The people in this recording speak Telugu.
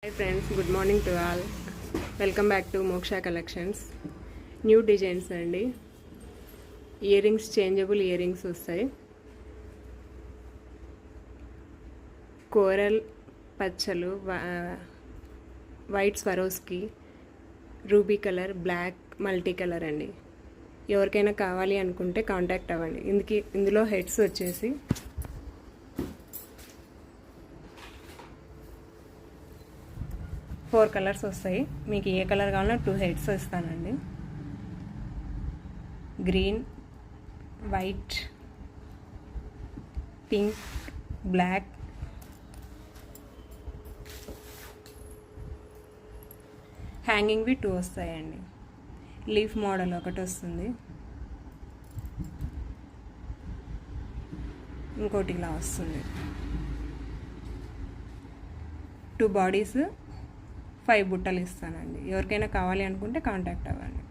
Hi friends, good morning to all. Welcome back to Moksha Collections. New designs అండి. Earrings changeable earrings వస్తాయి. కోరల్ పచ్చలు, white Swarovski, ruby colour, black, multi colour అండి. ఎవరికైనా కావాలి అనుకుంటే కాంటాక్ట్ అవ్వండి. ఇందులో హెడ్స్ వచ్చేసి 4 కలర్స్ వస్తాయి. మీకు ఏ కలర్ కావాలన్నా 2 హెడ్స్ ఇస్తానండి. గ్రీన్, వైట్, పింక్, బ్లాక్, హ్యాంగింగ్వి 2 వస్తాయండి. లీఫ్ మోడల్ ఒకటి వస్తుంది, ఇంకోటి ఇలా వస్తుంది. 2 బాడీస్ 5 బుట్టలు ఇస్తానండి. ఎవరికైనా కావాలి అనుకుంటే కాంటాక్ట్ అవ్వండి.